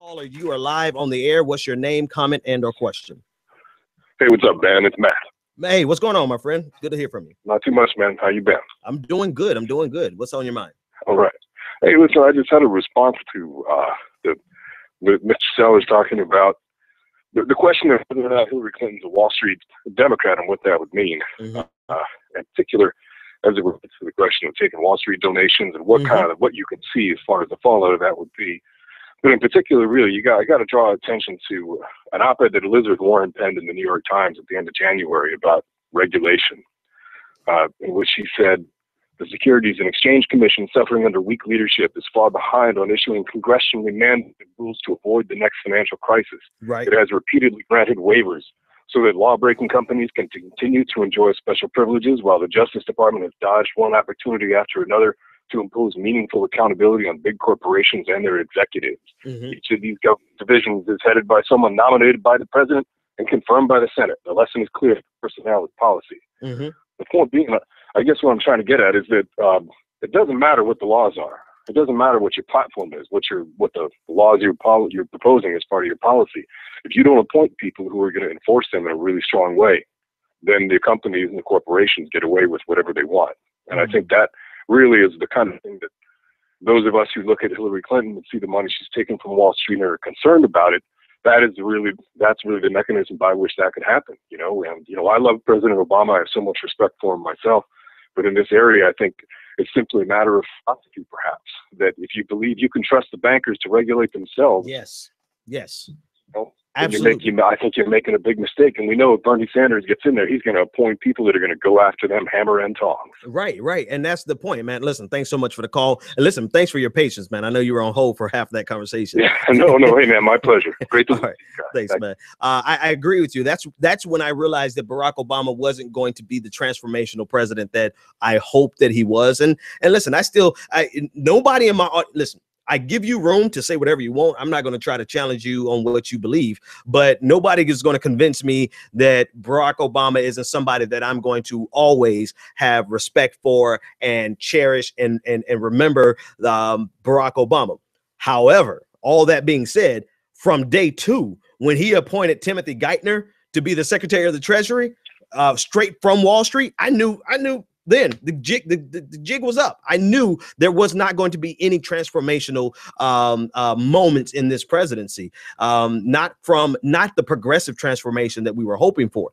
Caller, you are live on the air. What's your name, comment, and or question? Hey, what's up, man? It's Matt. Hey, what's going on, my friend? Good to hear from you. Not too much, man. How you been? I'm doing good. I'm doing good. What's on your mind? All right. Hey, listen, I just had a response to the Mr. Sellers talking about the question of whether or not Hillary Clinton's a Wall Street Democrat and what that would mean. In particular, as it relates to the question of taking Wall Street donations and what what you can see as far as the fallout of that would be. But in particular, really, I got to draw attention to an op-ed that Elizabeth Warren penned in the New York Times at the end of January about regulation, in which she said, the Securities and Exchange Commission, suffering under weak leadership, is far behind on issuing congressionally mandated rules to avoid the next financial crisis. Right. It has repeatedly granted waivers so that law-breaking companies can continue to enjoy special privileges while the Justice Department has dodged one opportunity after another to impose meaningful accountability on big corporations and their executives. Each of these government divisions is headed by someone nominated by the president and confirmed by the Senate. The lesson is clear: personnel is policy. The point being, I guess what I'm trying to get at is that it doesn't matter what the laws are. It doesn't matter what your platform is, what the laws you're proposing as part of your policy. If you don't appoint people who are going to enforce them in a really strong way, then the companies and the corporations get away with whatever they want. And I think that really is the kind of thing that those of us who look at Hillary Clinton and see the money she's taken from Wall Street and are concerned about it, that's really the mechanism by which that could happen. I love President Obama. I have so much respect for him myself. But in this area, I think it's simply a matter of philosophy, perhaps, that if you believe you can trust the bankers to regulate themselves. Yes. Absolutely. I think you're making a big mistake. And we know if Bernie Sanders gets in there, he's going to appoint people that are going to go after them hammer and tongs. Right. And that's the point, man. Listen, thanks so much for the call. And listen, thanks for your patience, man. I know you were on hold for half that conversation. Yeah, no. Hey, man, my pleasure. Great to right. Thanks, man. I agree with you. That's when I realized that Barack Obama wasn't going to be the transformational president that I hoped that he was. And listen, nobody in my listen. I give you room to say whatever you want. I'm not going to try to challenge you on what you believe, but nobody is going to convince me that Barack Obama isn't somebody that I'm going to always have respect for and cherish and remember Barack Obama. However, all that being said, from day two, when he appointed Timothy Geithner to be the Secretary of the Treasury, straight from Wall Street, I knew then the jig was up. I knew there was not going to be any transformational moments in this presidency, not the progressive transformation that we were hoping for.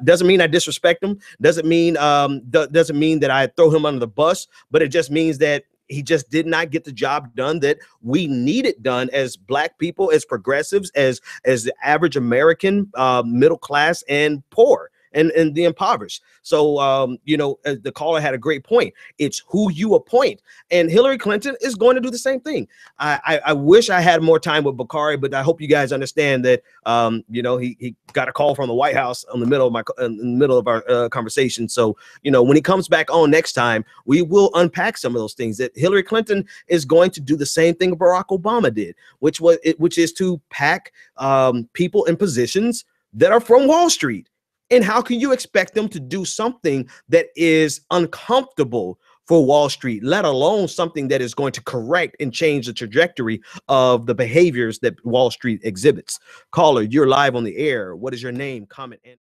Doesn't mean I disrespect him. Doesn't mean that I throw him under the bus. But it just means that he just did not get the job done that we needed done as Black people, as progressives, as the average American, middle class and poor. And the impoverished. So, the caller had a great point. It's who you appoint. And Hillary Clinton is going to do the same thing. I wish I had more time with Bakari, but I hope you guys understand that, he got a call from the White House in the middle of our conversation. So, when he comes back on next time, we will unpack some of those things that Hillary Clinton is going to do the same thing Barack Obama did, which is to pack people in positions that are from Wall Street. And how can you expect them to do something that is uncomfortable for Wall Street, let alone something that is going to correct and change the trajectory of the behaviors that Wall Street exhibits? Caller, you're live on the air. What is your name, comment, and